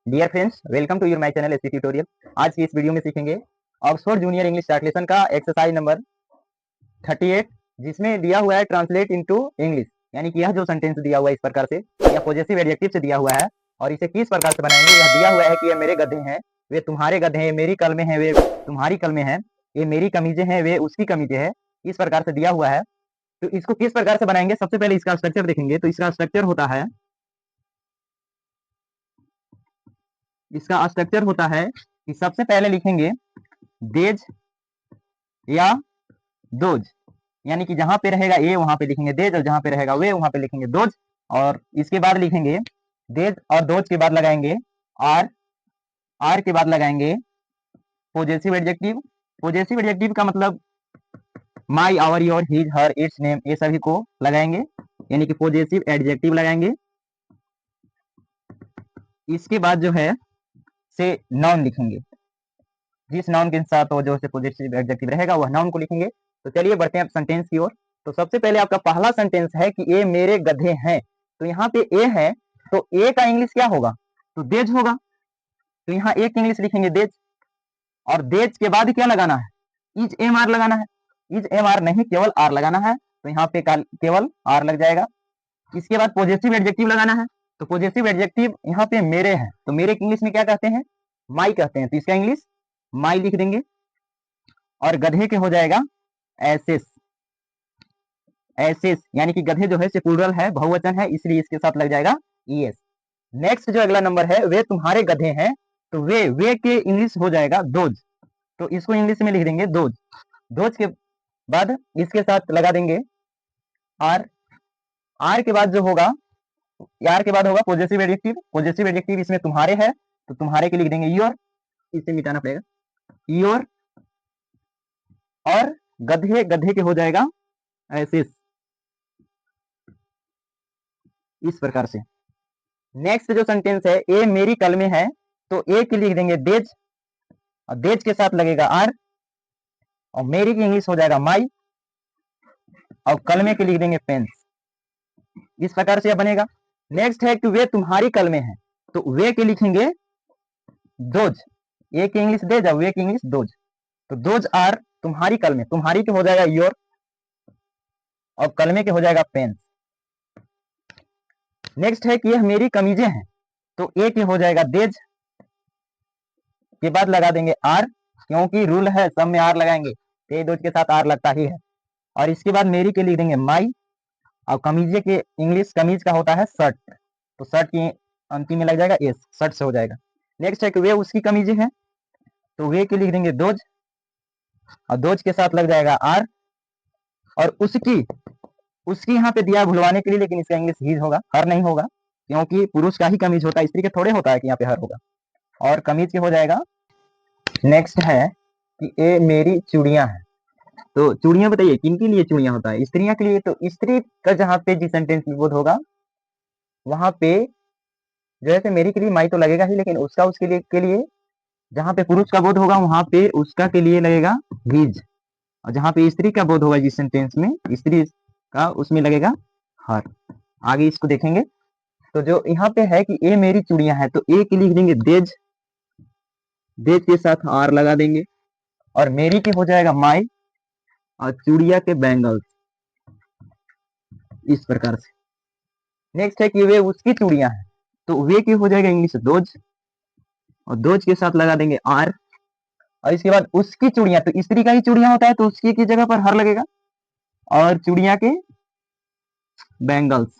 Dear friends, welcome to your my channel SC tutorial. आज की इस वीडियो में सीखेंगे ऑक्सफोर्ड जूनियर इंग्लिश ट्रांसलेशन का एक्सरसाइज नंबर 38, जिसमें दिया हुआ है ट्रांसलेट इनटू इंग्लिश। यानी कि यह जो सेंटेंस दिया हुआ है इस प्रकार से, यह पॉजेसिव एडजेक्टिव से दिया हुआ है और इसे किस प्रकार से बनाएंगे। यह दिया हुआ है कि ये मेरे गधे हैं, वे तुम्हारे गधे हैं, मेरी कलमें हैं, वे तुम्हारी कलमें हैं, ये मेरी कमीजें हैं, वे उसकी कमीजें हैं। इस प्रकार से दिया हुआ है, तो इसको किस प्रकार से बनाएंगे। सबसे पहले इसका स्ट्रक्चर देखेंगे। तो इसका स्ट्रक्चर होता है कि सबसे पहले लिखेंगे देज या दोज। यानी कि जहां पे रहेगा ए वहां पे लिखेंगे देज, और जहां पे रहेगा वे वहां पे लिखेंगे दोज। और इसके बाद लिखेंगे देज और दोज के बाद लगाएंगे आर। आर के बाद लगाएंगे पॉजेसिव एडजेक्टिव। पॉजेसिव एडजेक्टिव का मतलब my, our, your, his, her, its, name, ये सभी को लगाएंगे, यानी कि पॉजेसिव एडजेक्टिव लगाएंगे। इसके बाद जो है से नाउन लिखेंगे। जिस नाउन के साथ वो जो से पॉजिटिव एडजेक्टिव रहेगा वह नाउन को लिखेंगे। तो चलिए बढ़ते हैं सेंटेंस की ओर। तो सबसे पहले आपका पहला सेंटेंस है कि ये मेरे गधे हैं। तो यहाँ पे ए है, तो ए का इंग्लिश क्या होगा? तो देज होगा। तो यहाँ ए की इंग्लिश लिखेंगे देज, और देज के बाद क्या लगाना है? इज एम आर लगाना है। इज एम आर नहीं, केवल आर लगाना है। तो यहाँ पे केवल आर लग जाएगा। इसके बाद पॉजिटिव एडजेक्टिव लगाना है। तो पॉजिटिव एडजेक्टिव यहाँ पे मेरे है, तो मेरे की इंग्लिश में क्या कहते हैं? माई कहते हैं। तो इसका इंग्लिश माई लिख देंगे। और गधे के हो जाएगा एसेस। एसेस यानी कि गधे जो है से प्लूरल है, बहुवचन है, इसलिए इसके साथ लग जाएगा ईएस। नेक्स्ट जो अगला नंबर है, वे तुम्हारे गधे हैं। तो वे के इंग्लिश हो जाएगा दोज। तो इसको इंग्लिश में लिख देंगे दोज। दोज के बाद इसके साथ लगा देंगे आर। आर के बाद जो होगा, आर के बाद होगा पॉजिटिव एडजेक्टिव। पॉजिटिव एडजेक्टिव इसमें तुम्हारे है, तो तुम्हारे के लिख देंगे योर। इसे मिटाना पड़ेगा, योर। और गधे, गधे के हो जाएगा एसेस। इस प्रकार से नेक्स्ट जो सेंटेंस है, ए मेरी कलमे है। तो ए की लिख देंगे देज, और देज के साथ लगेगा आर, और मेरी की इंग्लिश हो जाएगा माई, और कलमे के लिख देंगे पेन्स। इस प्रकार से यह बनेगा। नेक्स्ट है कि वे तुम्हारी कलमे हैं। तो वे के लिखेंगे दोज। ए की इंग्लिश देज और वे की इंग्लिश दोज। तो दोज आर तुम्हारी कलमे, तुम्हारी के हो जाएगा योर, और कलमे के हो जाएगा पेन्स। नेक्स्ट है कि यह मेरी कमीजें हैं। तो ए के हो जाएगा देज, के बाद लगा देंगे आर, क्योंकि रूल है सब में आर लगाएंगे, ते दोज के साथ आर लगता ही है। और इसके बाद मेरी के लिख देंगे माई, और कमीजे के इंग्लिश कमीज का होता है शर्ट। तो शर्ट की अंतिम में लग जाएगा एस, शर्ट से हो जाएगा। नेक्स्ट है कि वे उसकी कमीजे हैं। तो वे के लिख देंगे दोज, और दोज के साथ लग जाएगा आर। और उसकी, उसकी यहाँ पे दिया भुलवाने के लिए, लेकिन इसका इंग्लिश हीज होगा, हर नहीं होगा, क्योंकि पुरुष का ही कमीज होता है, स्त्री के थोड़े होता है कि यहाँ पे हर होगा। और कमीज के हो जाएगा। नेक्स्ट है कि ए मेरी चूड़ियां हैं। तो चूड़ियां बताइए किन के लिए चूड़ियां होता है? स्त्रियां के लिए। तो स्त्री का जहां पे जिस सेंटेंस में बोध होगा वहां पे जो है मेरी के लिए माई तो लगेगा ही, लेकिन उसका उसके लिए के लिए जहां पे पुरुष का बोध होगा वहां पे उसका के लिए लगेगा हिज, और जहां पे स्त्री का बोध होगा जिस सेंटेंस में स्त्री का, उसमें लगेगा हर। आगे इसको देखेंगे। तो जो यहाँ पे है कि ए मेरी चूड़ियां हैं, तो ए की लिख देंगे देज, देज के साथ आर लगा देंगे, और मेरी के हो जाएगा माई, और चूड़िया के बैंगल्स। इस प्रकार से नेक्स्ट है कि वे उसकी चूड़ियां हैं। तो वे की हो जाएगा इंग्लिश दोज, और दोज के साथ लगा देंगे आर। और इसके बाद उसकी चूड़ियां, तो स्त्री का ही चूड़ियां होता है, तो उसकी की जगह पर हर लगेगा, और चूड़िया के बैंगल्स।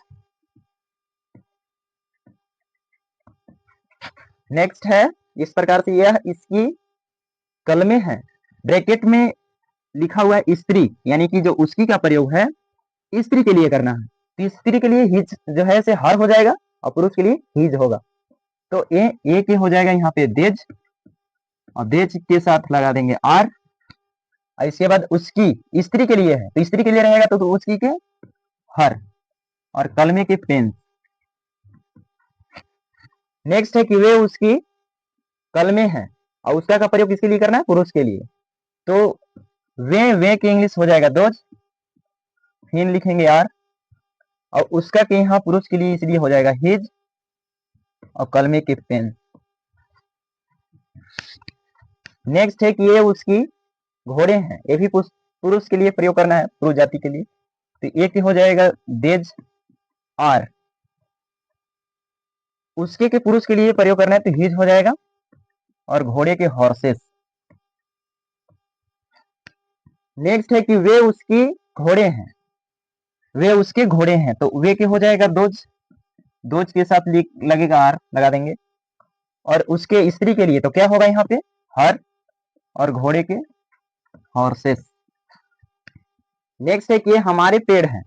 नेक्स्ट है इस प्रकार से, यह इसकी कलमे है। ब्रैकेट में लिखा हुआ है स्त्री, यानी कि जो उसकी का प्रयोग है स्त्री के लिए करना है। तो स्त्री के लिए हिज जो है से हर हो जाएगा, और पुरुष के लिए हिज होगा। तो ए के हो जाएगा यहाँ पे देज, और देज के साथ लगा देंगे आर। और इसके बाद उसकी स्त्री के लिए है, तो स्त्री के लिए रहेगा तो उसकी के हर, और कलमे के पेन। नेक्स्ट है कि वे उसकी कलमे हैं, और उसका का प्रयोग किसके लिए करना है? पुरुष के लिए। तो वे के इंग्लिश हो जाएगा दोज, फिर लिखेंगे आर, और उसका के यहाँ पुरुष के लिए इसलिए हो जाएगा हिज, और कलमे के पेन। नेक्स्ट है कि ये उसकी घोड़े हैं, ये भी पुरुष के लिए प्रयोग करना है, पुरुष जाति के लिए। तो ये क्या हो जाएगा देज आर, उसके के पुरुष के लिए प्रयोग करना है तो हिज हो जाएगा, और घोड़े के हॉर्सेस। नेक्स्ट है कि वे उसकी घोड़े हैं, वे उसके घोड़े हैं, तो वे के हो जाएगा दोज, दोज के साथ लगेगा आर, लगा देंगे। और उसके स्त्री के लिए तो क्या होगा यहाँ पे हर, और घोड़े के हॉर्सेस। नेक्स्ट है कि हमारे पेड़ हैं,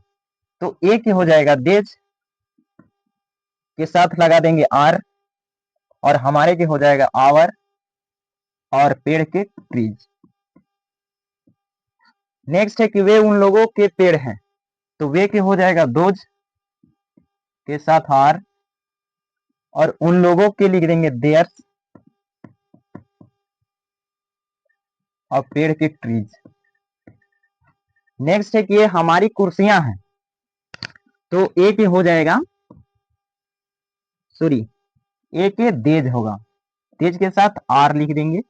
तो एक हो जाएगा देज के साथ लगा देंगे आर, और हमारे के हो जाएगा आवर, और पेड़ के ट्रीज। नेक्स्ट है कि वे उन लोगों के पेड़ हैं, तो वे के हो जाएगा दोज के साथ आर, और उन लोगों के लिख देंगे देयर्स, और पेड़ के ट्रीज। नेक्स्ट है कि ये हमारी कुर्सियां हैं, तो ए के हो जाएगा सॉरी ए के देज होगा, तेज के साथ आर लिख देंगे,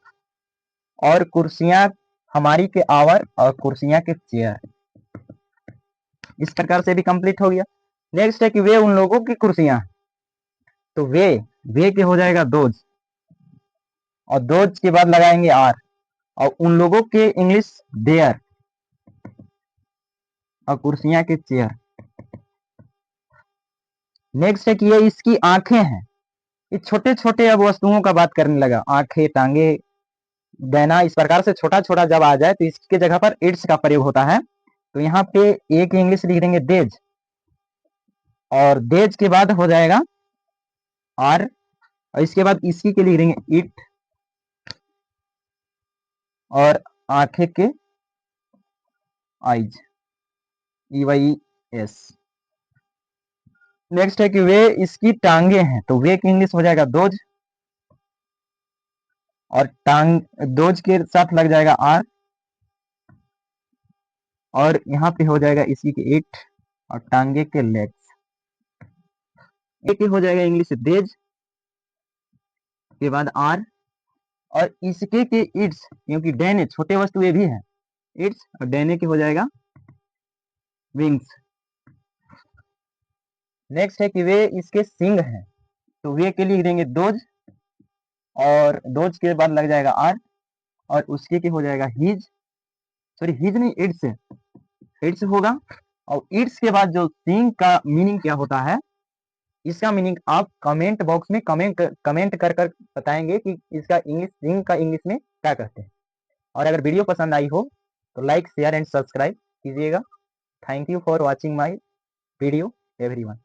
और कुर्सियां हमारी के आवर, और कुर्सियां के चेयर। इस प्रकार से भी कंप्लीट हो गया। नेक्स्ट है कि वे उन लोगों की कुर्सियां, तो वे के हो जाएगा दोज, और दोज के बाद लगाएंगे आर, और उन लोगों के इंग्लिश देयर, और कुर्सियां के चेयर। नेक्स्ट है कि ये इसकी आंखें हैं, ये छोटे छोटे अब वस्तुओं का बात करने लगा, आंखें, टांगे, गहना, इस प्रकार से छोटा छोटा जब आ जाए तो इसके जगह पर इट्स का प्रयोग होता है। तो यहाँ पे एक इंग्लिश लिख देंगे देज, और देज के बाद हो जाएगा आर, और इसके बाद इसी के लिख देंगे इट, और आंखें के आइज, EYES। नेक्स्ट है कि वे इसकी टांगे हैं, तो वे की इंग्लिश हो जाएगा दोज, और टांग दोज के साथ लग जाएगा आर, और यहाँ पे हो जाएगा इसी के इट, और टांगे के लेग्स। एक हो जाएगा इंग्लिश देज के बाद आर, और इसके के इट्स, क्योंकि डैने छोटे वस्तु ये भी है, इट्स, और डैने के हो जाएगा विंग्स। नेक्स्ट है कि वे इसके सिंग हैं, तो वे के लिए देंगे दोज, और दोज के बाद लग जाएगा आर, और उसके के हो जाएगा हिज, सॉरी हिज नहीं इट्स, इट्स होगा। और इट्स के बाद जो सिंग का मीनिंग क्या होता है, इसका मीनिंग आप कमेंट बॉक्स में कमेंट कर कर बताएंगे कि इसका इंग्लिश सिंग का इंग्लिश में क्या कहते हैं। और अगर वीडियो पसंद आई हो तो लाइक, शेयर एंड सब्सक्राइब कीजिएगा। Thank you for watching my video everyone.